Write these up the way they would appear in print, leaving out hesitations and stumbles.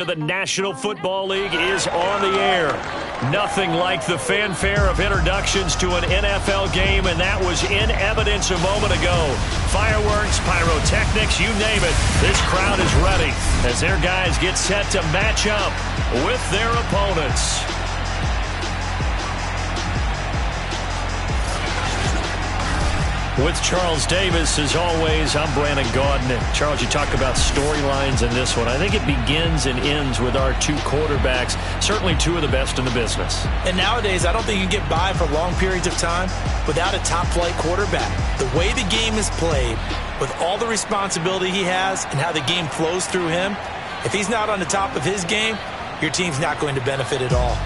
The National Football League is on the air. Nothing like the fanfare of introductions to an NFL game, and that was in evidence a moment ago. Fireworks, pyrotechnics, you name it. This crowd is ready as their guys get set to match up with their opponents. With Charles Davis, as always, I'm Brandon Gaudin. Charles, you talk about storylines in this one. I think it begins and ends with our two quarterbacks, certainly two of the best in the business. And nowadays, I don't think you can get by for long periods of time without a top-flight quarterback. The way the game is played, with all the responsibility he has and how the game flows through him, if he's not on the top of his game, your team's not going to benefit at all.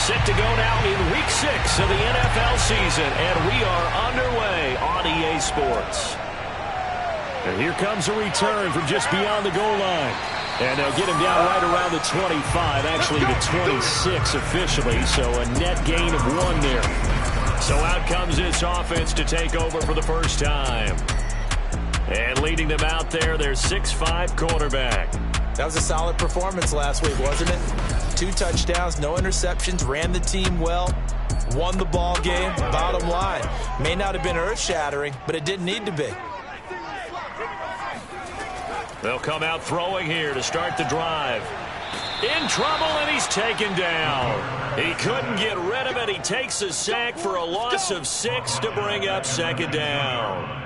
Set to go now in Week 6 of the NFL season, and we are underway on EA Sports. And here comes a return from just beyond the goal line. And they'll get him down right around the 25, actually the 26 officially, so a net gain of 1 there. So out comes this offense to take over for the first time. And leading them out there, their 6'5" quarterback. That was a solid performance last week, wasn't it? 2 touchdowns, no interceptions, ran the team well, won the ball game. Bottom line, may not have been earth-shattering, but it didn't need to be. They'll come out throwing here to start the drive. In trouble, and he's taken down. He couldn't get rid of it. He takes a sack for a loss of 6 to bring up second down.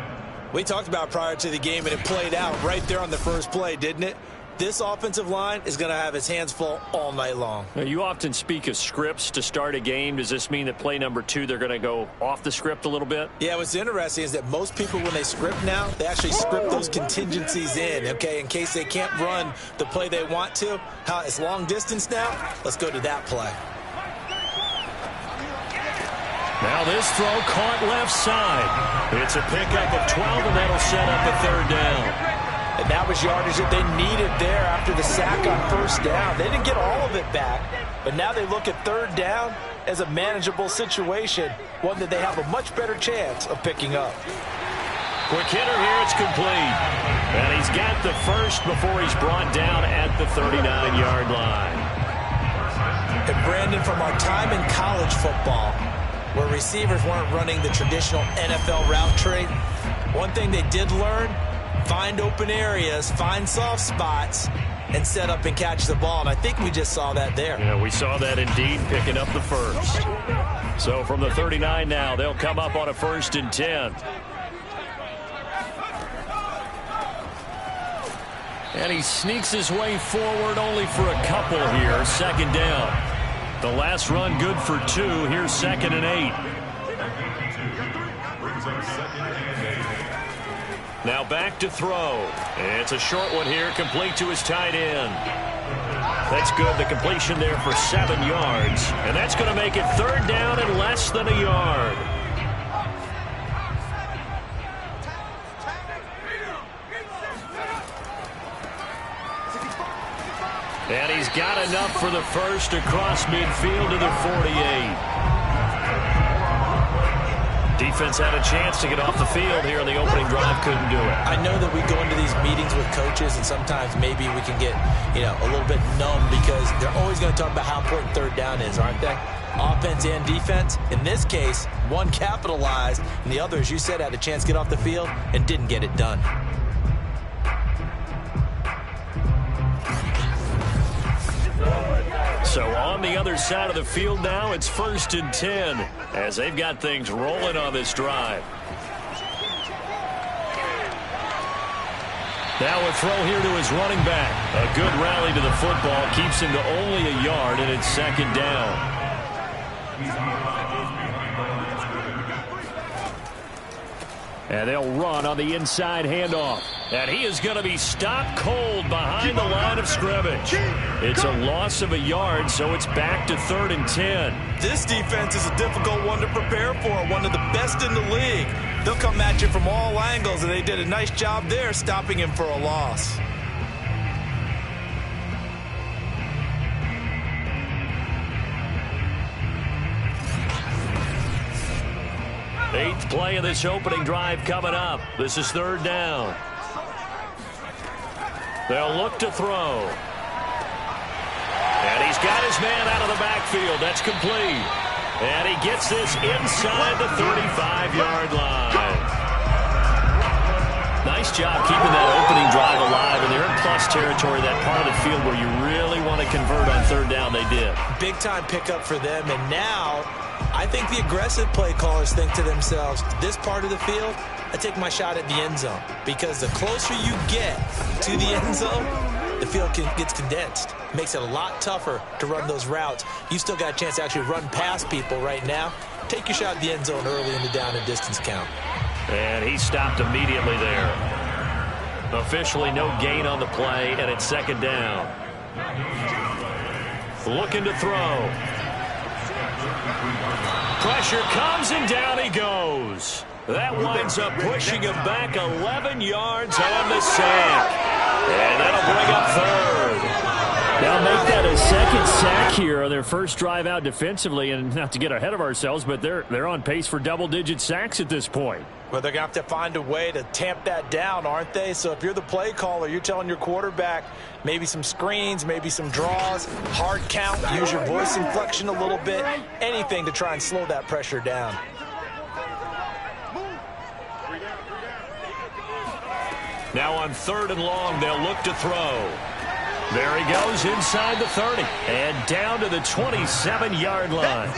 We talked about prior to the game, and it played out right there on the first play, didn't it? This offensive line is going to have its hands full all night long. Now, you often speak of scripts to start a game. Does this mean that play number 2, they're going to go off the script a little bit? Yeah, what's interesting is that most people, when they script now, they actually script those contingencies in, okay, in case they can't run the play they want to. How it's long distance now, let's go to that play. Now this throw caught left side. It's a pickup of 12, and that'll set up a third down. And that was yardage that they needed there after the sack on first down. They didn't get all of it back, but now they look at third down as a manageable situation, one that they have a much better chance of picking up. Quick hitter here, it's complete. And he's got the first before he's brought down at the 39-yard line. And Brandon, from our time in college football, where receivers weren't running the traditional NFL route tree, one thing they did learn: find open areas, find soft spots, and set up and catch the ball. And I think we just saw that there. Yeah, we saw that indeed, picking up the first. So from the 39 now, they'll come up on a 1st and 10. And he sneaks his way forward only for a couple here. Second down. The last run good for 2. Here's 2nd and 8. Now back to throw. It's a short one here, complete to his tight end. That's good. The completion there for 7 yards. And that's going to make it 3rd down and less than a yard. And he's got enough for the first across midfield to the 48. Defense had a chance to get off the field here in the opening drive, couldn't do it. I know that we go into these meetings with coaches, and sometimes maybe we can get, a little bit numb because they're always going to talk about how important third down is, aren't they? Offense and defense. In this case, one capitalized, and the other, as you said, had a chance to get off the field and didn't get it done. So on the other side of the field now, it's 1st and 10 as they've got things rolling on this drive. Now a throw here to his running back. A good rally to the football keeps him to only a yard, and it's 2nd down. And they'll run on the inside handoff. And he is going to be stopped cold behind the line of scrimmage. It's a loss of a yard, so it's back to 3rd and 10. This defense is a difficult one to prepare for, one of the best in the league. They'll come at you from all angles, and they did a nice job there stopping him for a loss. Eighth play of this opening drive coming up. This is 3rd down. They'll look to throw. And he's got his man out of the backfield. That's complete. And he gets this inside the 35-yard line. Nice job keeping that opening drive alive. And they're in plus territory, that part of the field where you really want to convert on 3rd down. They did. Big-time pickup for them. And now I think the aggressive play callers think to themselves, this part of the field, I take my shot at the end zone. Because the closer you get to the end zone, the field gets condensed. Makes it a lot tougher to run those routes. You still got a chance to actually run past people right now. Take your shot at the end zone early in the down and distance count. And he stopped immediately there. Officially no gain on the play, and it's 2nd down. Looking to throw. Pressure comes, and down he goes. That winds up pushing him back 11 yards on the sack. And that'll bring up 3rd. They'll make that a 2nd sack here on their first drive out defensively. And not to get ahead of ourselves, but they're on pace for double-digit sacks at this point. Well, they're going to have to find a way to tamp that down, aren't they? So if you're the play caller, you're telling your quarterback maybe some screens, maybe some draws, hard count, use your voice inflection a little bit, anything to try and slow that pressure down. Now on 3rd and long, they'll look to throw. There he goes inside the 30 and down to the 27-yard line.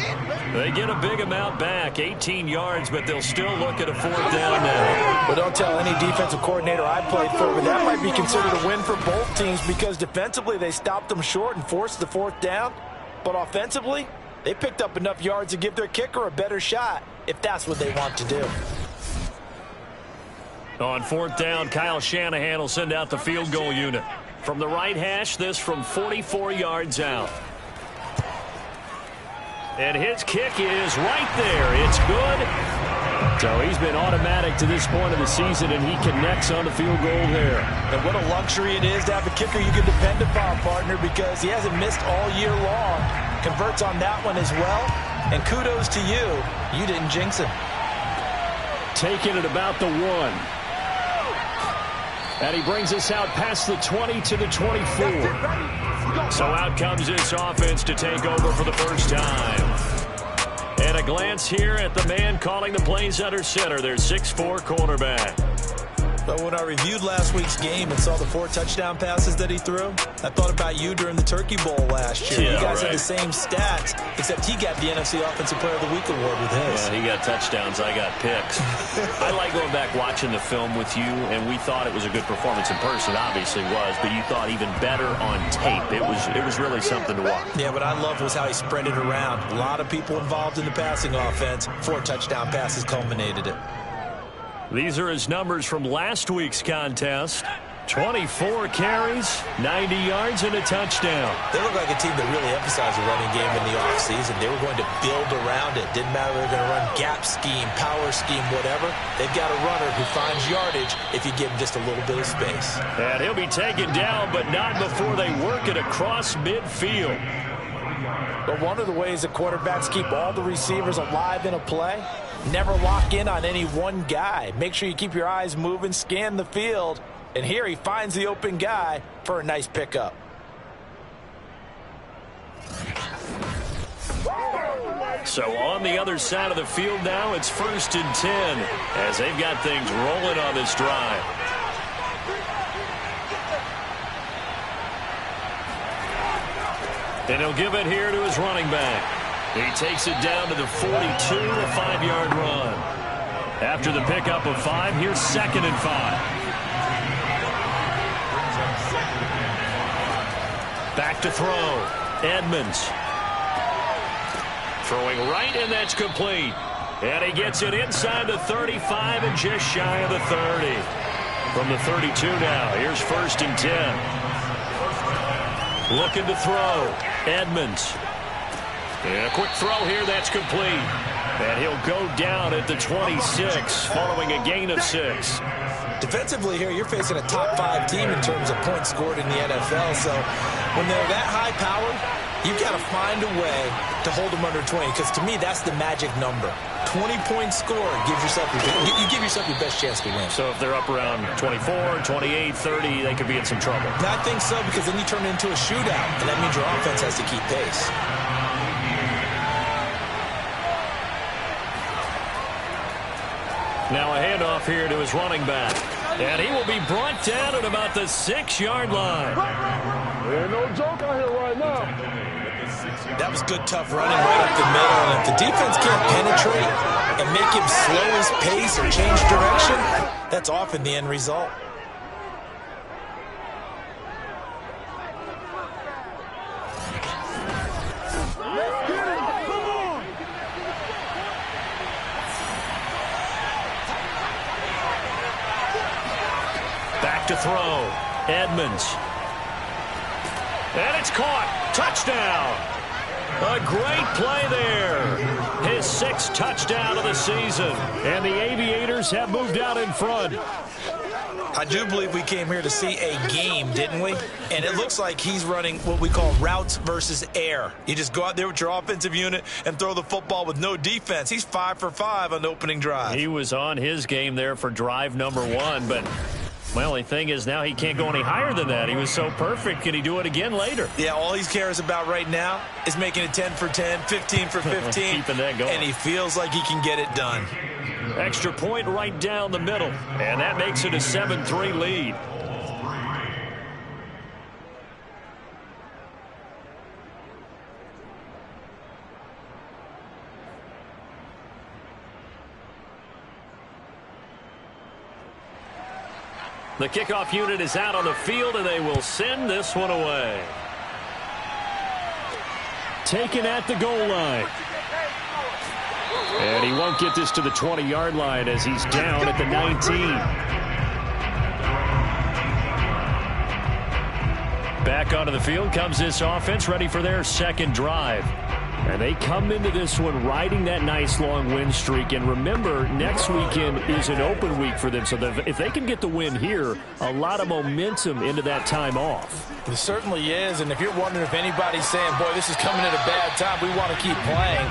They get a big amount back, 18 yards, but they'll still look at a 4th down now. Well, don't tell any defensive coordinator I played for, but that might be considered a win for both teams because defensively they stopped them short and forced the 4th down. But offensively, they picked up enough yards to give their kicker a better shot if that's what they want to do. On 4th down, Kyle Shanahan will send out the field goal unit. From the right hash, this from 44 yards out. And his kick is right there. It's good. So he's been automatic to this point of the season, and he connects on the field goal there. And what a luxury it is to have a kicker you can depend upon, partner, because he hasn't missed all year long. Converts on that one as well. And kudos to you. You didn't jinx him. Taking it about the 1. And he brings us out past the 20 to the 24. So out comes this offense to take over for the first time. And a glance here at the man calling the plays under center, their 6'4" quarterback. But when I reviewed last week's game and saw the 4 touchdown passes that he threw, I thought about you during the Turkey Bowl last year. Yeah, you guys right. had the same stats, except he got the NFC Offensive Player of the Week award with his. Yeah, he got touchdowns. I got picks. I like going back watching the film with you, and we thought it was a good performance in person. Obviously was, but you thought even better on tape. It was really something to watch. Yeah, what I loved was how he spread it around. A lot of people involved in the passing offense. 4 touchdown passes culminated it. These are his numbers from last week's contest. 24 carries, 90 yards, and a touchdown. They look like a team that really emphasized the running game in the offseason. They were going to build around it. Didn't matter if they're going to run gap scheme, power scheme, whatever. They've got a runner who finds yardage if you give him just a little bit of space. And he'll be taken down, but not before they work it across midfield. But one of the ways that quarterbacks keep all the receivers alive in a play, never lock in on any one guy. Make sure you keep your eyes moving, scan the field. And here he finds the open guy for a nice pickup. So on the other side of the field now, it's 1st and 10 as they've got things rolling on this drive. And he'll give it here to his running back. He takes it down to the 42, a 5-yard run. After the pickup of 5, here's 2nd and 5. Back to throw. Edmonds. Throwing right, and that's complete. And he gets it inside the 35 and just shy of the 30. From the 32 now, here's 1st and 10. Looking to throw. Edmonds. And a quick throw here, that's complete. And he'll go down at the 26, following a gain of 6. Defensively here, you're facing a top 5 team in terms of points scored in the NFL. So when they're that high powered, you've got to find a way to hold them under 20. Because to me, that's the magic number. 20 points scored gives yourself you give yourself your best chance to win. So if they're up around 24, 28, 30, they could be in some trouble. I think so, because then you turn it into a shootout, and that means your offense has to keep pace. Now a handoff here to his running back. And he will be brought down at about the 6-yard line. There ain't no joke out here right now. That was good, tough running right up the middle. And if the defense can't penetrate and make him slow his pace or change direction, that's often the end result. To throw. Edmonds. And it's caught. Touchdown. A great play there. His 6th touchdown of the season. And the Aviators have moved out in front. I do believe we came here to see a game, didn't we? And it looks like he's running what we call routes versus air. You just go out there with your offensive unit and throw the football with no defense. He's 5 for 5 on the opening drive. He was on his game there for drive number 1, but well, the thing is now he can't go any higher than that. He was so perfect. Can he do it again later? Yeah, all he cares about right now is making it 10 for 10, 15 for 15. Keeping that going. And he feels like he can get it done. Extra point right down the middle. And that makes it a 7-3 lead. The kickoff unit is out on the field, and they will send this one away. Taken at the goal line. And he won't get this to the 20-yard line as he's down at the 19. Back onto the field comes this offense, ready for their 2nd drive. And they come into this one riding that nice long win streak. And remember, next weekend is an open week for them. So if they can get the win here, a lot of momentum into that time off. It certainly is. And if you're wondering if anybody's saying, boy, this is coming at a bad time, we want to keep playing,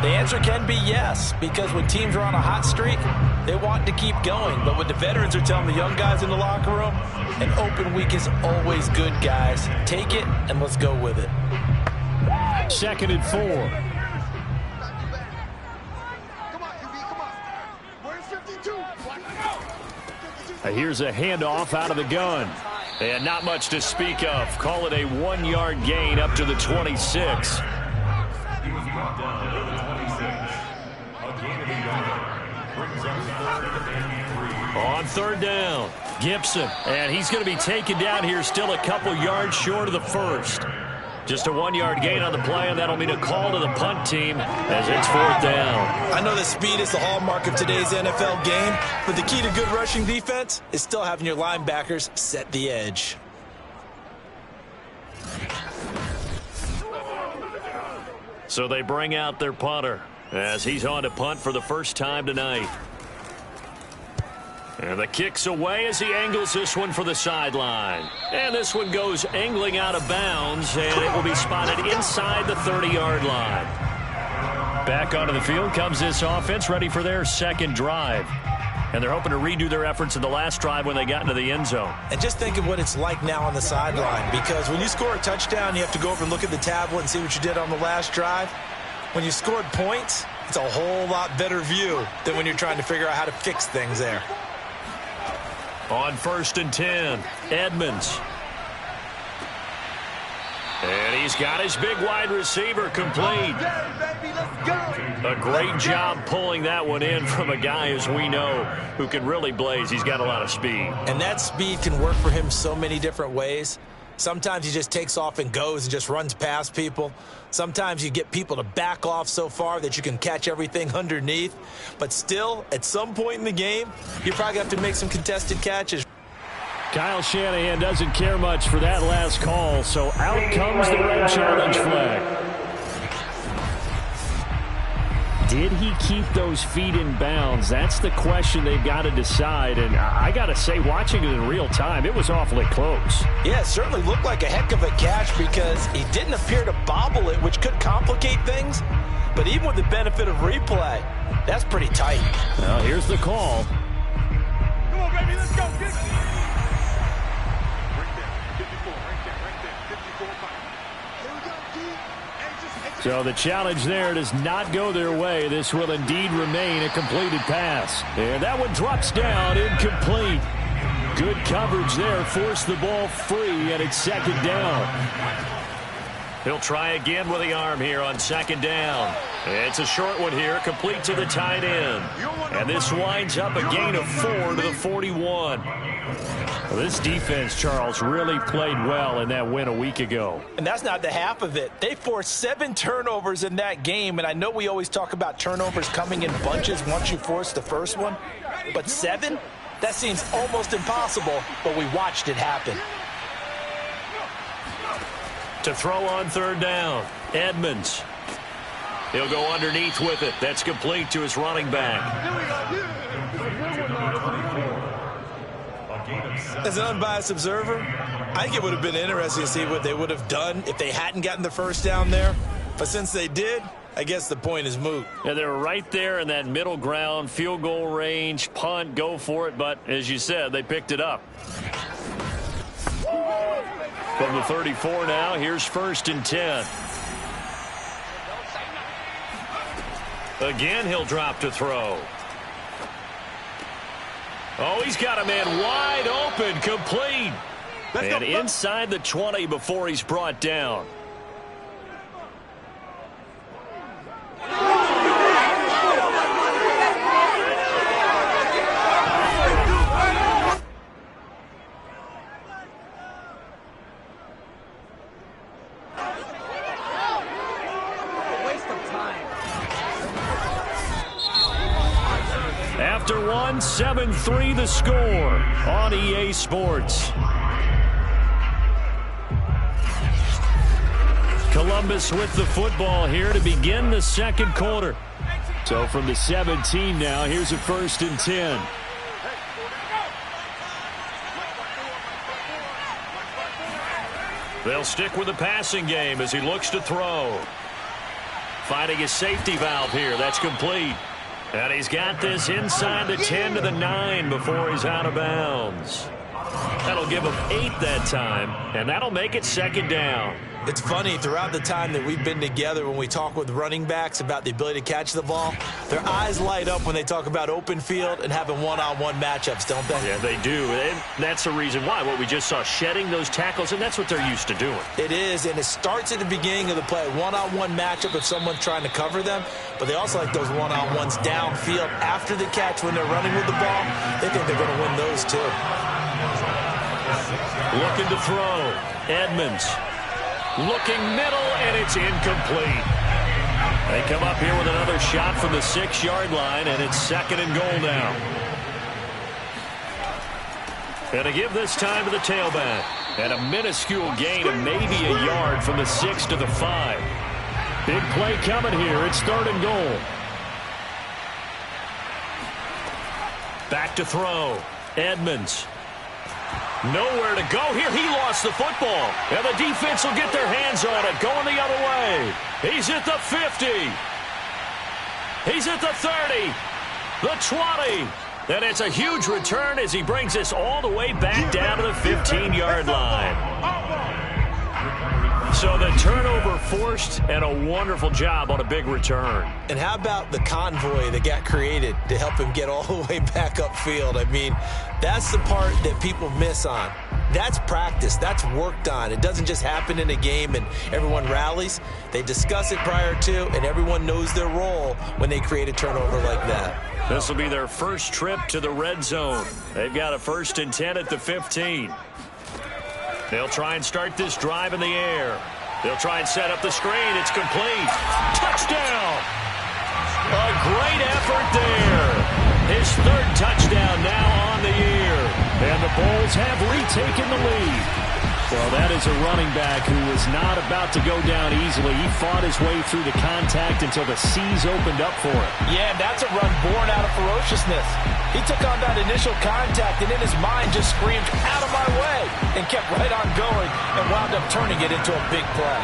the answer can be yes. Because when teams are on a hot streak, they want to keep going. But what the veterans are telling the young guys in the locker room, an open week is always good, guys. Take it and let's go with it. 2nd and 4. Here's a handoff out of the gun. And not much to speak of. Call it a 1-yard gain up to the 26. On 3rd down, Gibson. And he's going to be taken down here still a couple yards short of the 1st. Just a 1-yard gain on the play, and that'll mean a call to the punt team as it's 4th down. I know that speed is the hallmark of today's NFL game, but the key to good rushing defense is still having your linebackers set the edge. So they bring out their punter as he's on to punt for the first time tonight. And the kick's away as he angles this one for the sideline. And this one goes angling out of bounds, and it will be spotted inside the 30-yard line. Back onto the field comes this offense, ready for their second drive. And they're hoping to redo their efforts in the last drive when they got into the end zone. And just think of what it's like now on the sideline, because when you score a touchdown, you have to go over and look at the tablet and see what you did on the last drive. When you scored points, it's a whole lot better view than when you're trying to figure out how to fix things there. On 1st and 10, Edmonds. And he's got his big wide receiver complete. A great job pulling that one in from a guy, as we know, who can really blaze. He's got a lot of speed. And that speed can work for him so many different ways. Sometimes he just takes off and goes and just runs past people. Sometimes you get people to back off so far that you can catch everything underneath. But still, at some point in the game, you probably have to make some contested catches. Kyle Shanahan doesn't care much for that last call, so out comes the red challenge flag. Did he keep those feet in bounds? That's the question they've got to decide. And I got to say, watching it in real time, it was awfully close. Yeah, it certainly looked like a heck of a catch because he didn't appear to bobble it, which could complicate things. But even with the benefit of replay, that's pretty tight. Well, here's the call. Come on, baby, let's go. Get it. So the challenge there does not go their way. This will indeed remain a completed pass. And that one drops down, incomplete. Good coverage there, forced the ball free, and it's 2nd down. He'll try again with the arm here on 2nd down. It's a short one here, complete to the tight end. And this winds up a gain of 4 to the 41. Well, this defense, Charles, really played well in that win a week ago. And that's not the half of it. They forced 7 turnovers in that game, and I know we always talk about turnovers coming in bunches once you force the first one, but 7? That seems almost impossible, but we watched it happen. To throw on 3rd down, Edmonds. He'll go underneath with it. That's complete to his running back. As an unbiased observer, I think it would have been interesting to see what they would have done if they hadn't gotten the first down there. But since they did, I guess the point is moot. Yeah, they were right there in that middle ground, field goal range, punt, go for it. But as you said, they picked it up. From the 34 now, here's 1st and 10. Again, he'll drop to throw. Oh, he's got a man wide open, complete. And inside the 20 before he's brought down. After 7-3 the score on EA Sports. Columbus with the football here to begin the 2nd quarter. So from the 17 now, here's a 1st and 10. They'll stick with the passing game as he looks to throw. Finding his safety valve here. That's complete. And he's got this inside the 10 to the 9 before he's out of bounds. That'll give him 8 that time, and that'll make it 2nd down. It's funny, throughout the time that we've been together, when we talk with running backs about the ability to catch the ball, their eyes light up when they talk about open field and having one-on-one matchups, don't they? Yeah, they do. And that's the reason why. What we just saw, shedding those tackles, and that's what they're used to doing. It is, and it starts at the beginning of the play, one-on-one matchup if someone's trying to cover them, but they also like those one-on-ones downfield after the catch when they're running with the ball. They think they're going to win those too. Looking to throw. Edmonds. Looking middle, and it's incomplete. They come up here with another shot from the 6-yard line, and it's 2nd and goal now. And to give this time to the tailback. And a minuscule gain of maybe a yard from the 6 to the 5. Big play coming here. It's 3rd and goal. Back to throw. Edmonds. Nowhere to go here. He lost the football. And the defense will get their hands on it. Going the other way. He's at the 50. He's at the 30. The 20. And it's a huge return as he brings us all the way back down to the 15-yard line. So the turnover forced, and a wonderful job on a big return. And how about the convoy that got created to help him get all the way back upfield? I mean, that's the part that people miss on. That's practice. That's worked on. It doesn't just happen in a game and everyone rallies. They discuss it prior to, and everyone knows their role when they create a turnover like that. This will be their first trip to the red zone. They've got a 1st and 10 at the 15. They'll try and start this drive in the air. They'll try and set up the screen. It's complete. Touchdown! A great effort there. His 3rd touchdown now on the year. And the Bulls have retaken the lead. Well, that is a running back who was not about to go down easily. He fought his way through the contact until the seas opened up for him. Yeah, that's a run born out of ferociousness. He took on that initial contact and in his mind just screamed, "Out of my way," and kept right on going and wound up turning it into a big play.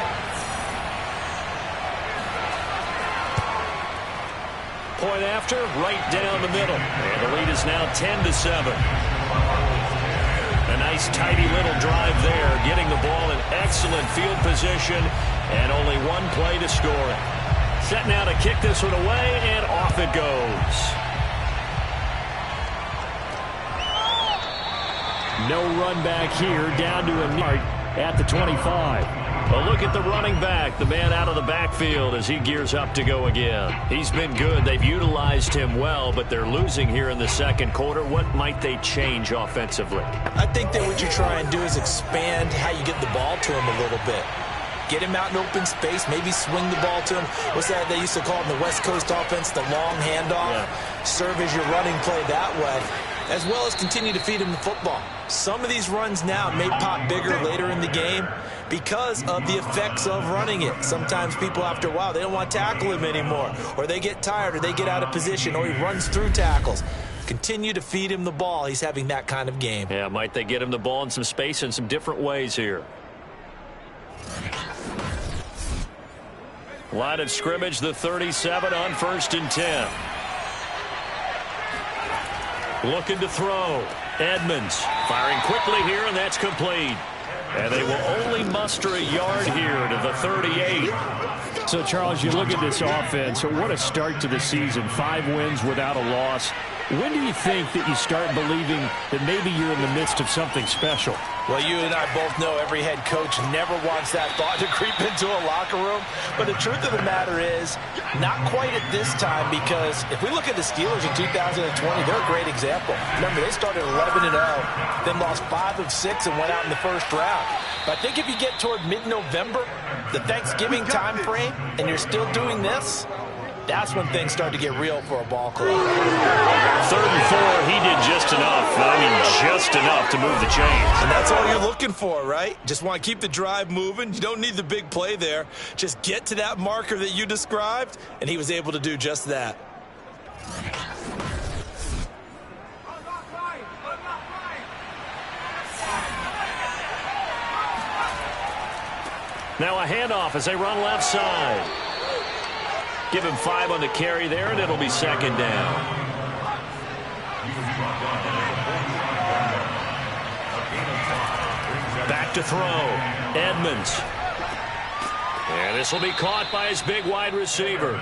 Point after, right down the middle. And the lead is now 10-7. A nice, tidy little drive there, getting the ball in excellent field position, and only one play to score it. Set now to kick this one away, and off it goes. No run back here, down to a yard at the 25. Well, look at the running back, the man out of the backfield as he gears up to go again. He's been good. They've utilized him well, but they're losing here in the 2nd quarter. What might they change offensively? I think that what you try and do is expand how you get the ball to him a little bit. Get him out in open space, maybe swing the ball to him. What's that they used to call in the West Coast offense, the long handoff? Yeah. Serve as your running play that way, as well as continue to feed him the football. Some of these runs now may pop bigger later in the game because of the effects of running it. Sometimes people, after a while, they don't want to tackle him anymore, or they get tired, or they get out of position, or he runs through tackles. Continue to feed him the ball. He's having that kind of game. Yeah, might they get him the ball in some space in some different ways here. Line of scrimmage, the 37 on 1st and 10. Looking to throw. Edmonds firing quickly here, and that's complete. And they will only muster a yard here to the 38. So, Charles, you look at this offense, what a start to the season. 5 wins without a loss. When do you think that you start believing that maybe you're in the midst of something special? Well, you and I both know every head coach never wants that thought to creep into a locker room. But the truth of the matter is, not quite at this time, because if we look at the Steelers in 2020, they're a great example. Remember, they started 11-0, then lost 5 of 6 and went out in the 1st round. But I think if you get toward mid-November, the Thanksgiving time frame, and you're still doing this, that's when things start to get real for a ball club. 3rd and 4, he did just enough. I mean, just enough to move the chains. And that's all you're looking for, right? Just want to keep the drive moving. You don't need the big play there. Just get to that marker that you described, and he was able to do just that. Now a handoff as they run left side. Give him 5 on the carry there, and it'll be 2nd down. Back to throw. Edmonds. And this will be caught by his big wide receiver.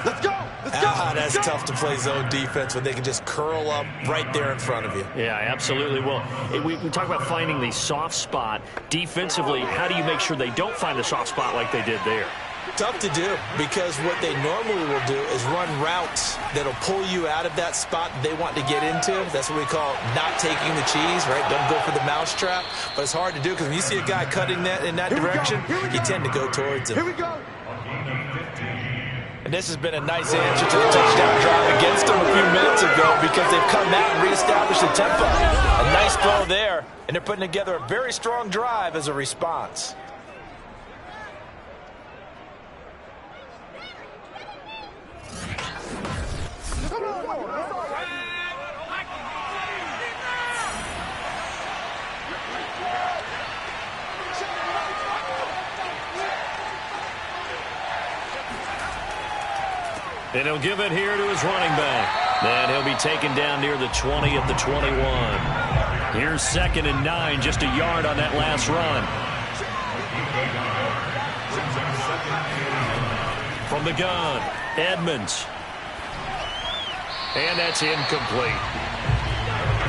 Let's go! Let's go! That's tough to play zone defense when they can just curl up right there in front of you. Yeah, absolutely. Well, we talk about finding the soft spot. Defensively, how do you make sure they don't find the soft spot like they did there? Tough to do, because what they normally will do is run routes that'll pull you out of that spot that they want to get into. That's what we call not taking the cheese, right? Don't go for the mousetrap. But it's hard to do because when you see a guy cutting that in that direction, you tend to go towards him. Here we go. And this has been a nice answer to the touchdown drive against them a few minutes ago because they've come out and reestablished the tempo. A nice throw there, and they're putting together a very strong drive as a response. And he'll give it here to his running back. And he'll be taken down near the 20 at the 21. Here's 2nd and 9, just a yard on that last run. From the gun, Edmonds. And that's incomplete.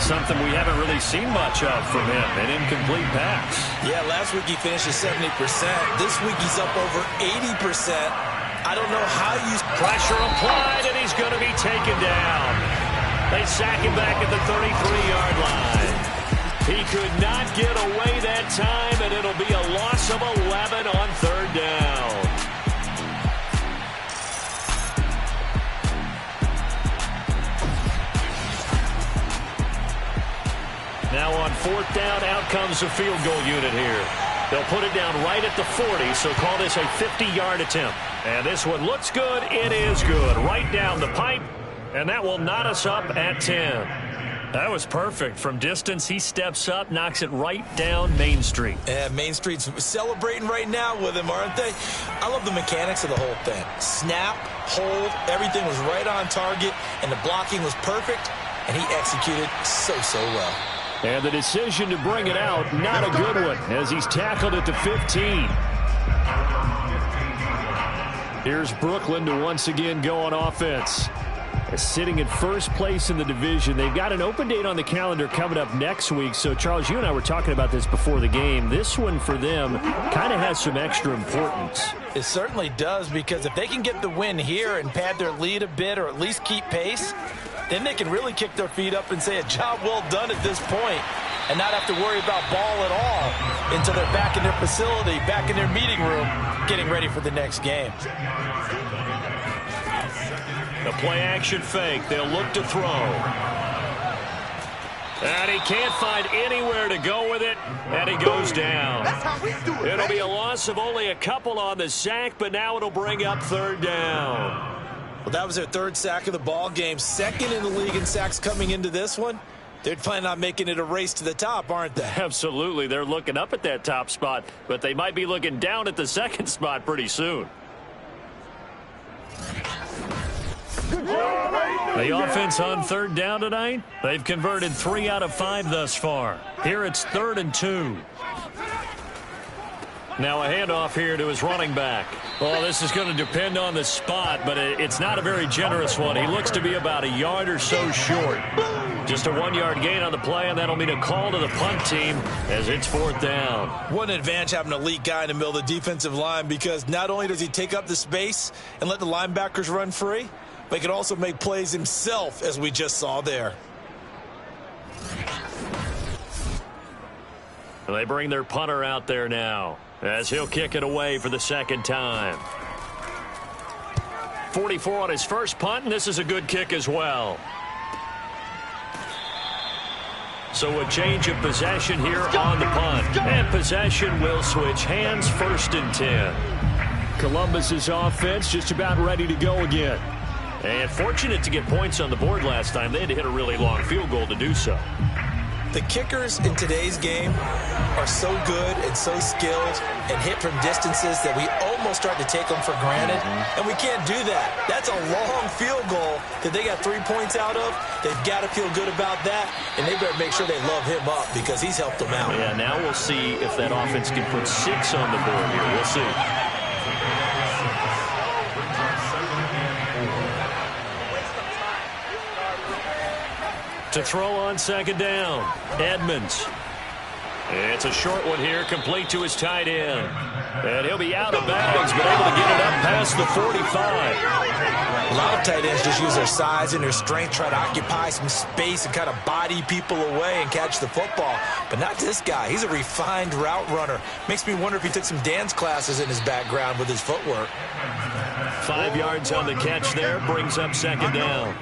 Something we haven't really seen much of from him, an incomplete pass. Yeah, last week he finished at 70%. This week he's up over 80%. I don't know how you... Pressure applied, and he's going to be taken down. They sack him back at the 33-yard line. He could not get away that time, and it'll be a loss of 11 on 3rd down. Now on 4th down, out comes the field goal unit here. They'll put it down right at the 40, so call this a 50-yard attempt. And this one looks good. It is good. Right down the pipe, and that will knot us up at 10. That was perfect. From distance, he steps up, knocks it right down Main Street. Yeah, Main Street's celebrating right now with him, aren't they? I love the mechanics of the whole thing. Snap, hold, everything was right on target, and the blocking was perfect, and he executed so well. And the decision to bring it out, not a good one, as he's tackled at the 15. Here's Brooklyn to once again go on offense. Sitting in first place in the division. They've got an open date on the calendar coming up next week. So, Charles, you and I were talking about this before the game. This one for them kind of has some extra importance. It certainly does, because if they can get the win here and pad their lead a bit or at least keep pace, then they can really kick their feet up and say a job well done at this point and not have to worry about ball at all until they're back in their facility, back in their meeting room, getting ready for the next game. The play-action fake. They'll look to throw. And he can't find anywhere to go with it, and he goes down. That's how we do it. It'll be a loss of only a couple on the sack, but now it'll bring up 3rd down. Well, that was their 3rd sack of the ball game. 2nd in the league in sacks coming into this one. They're planning on making it a race to the top, aren't they? Absolutely. They're looking up at that top spot, but they might be looking down at the 2nd spot pretty soon. The offense on 3rd down tonight, they've converted 3 out of 5 thus far. Here it's 3rd and 2. Now a handoff here to his running back. Well, this is going to depend on the spot, but it's not a very generous one. He looks to be about a yard or so short. Just a 1-yard gain on the play, and that'll mean a call to the punt team as it's 4th down. What an advantage having an elite guy in the middle of the defensive line, because not only does he take up the space and let the linebackers run free, but he can also make plays himself, as we just saw there. And they bring their punter out there now as he'll kick it away for the 2nd time. 44 on his first punt, and this is a good kick as well. So a change of possession here on the punt. And possession will switch hands, 1st and 10. Columbus's offense just about ready to go again. And fortunate to get points on the board last time. They had to hit a really long field goal to do so. The kickers in today's game are so good and so skilled and hit from distances that we almost start to take them for granted, and we can't do that. That's a long field goal that they got 3 points out of. They've got to feel good about that, and they better make sure they love him up because he's helped them out. Yeah, now we'll see if that offense can put 6 on the board here. We'll see. To throw on 2nd down, Edmonds. It's a short one here, complete to his tight end. And he'll be out of bounds, but able to get it up past the 45. A lot of tight ends just use their size and their strength, try to occupy some space and kind of body people away and catch the football. But not this guy. He's a refined route runner. Makes me wonder if he took some dance classes in his background with his footwork. 5 yards on the catch there, brings up second down.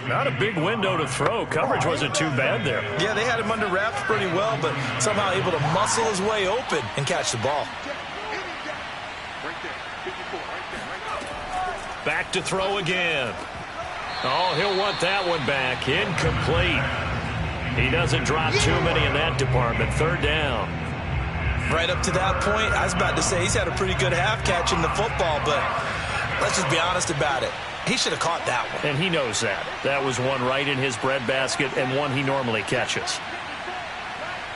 Not a big window to throw. Coverage wasn't too bad there. Yeah, they had him under wraps pretty well, but somehow able to muscle his way open and catch the ball. Back to throw again. Oh, he'll want that one back. Incomplete. He doesn't drop too many in that department. Third down. Right up to that point, I was about to say he's had a pretty good half catching the football, but let's just be honest about it. He should have caught that one. And he knows that. That was one right in his breadbasket and one he normally catches.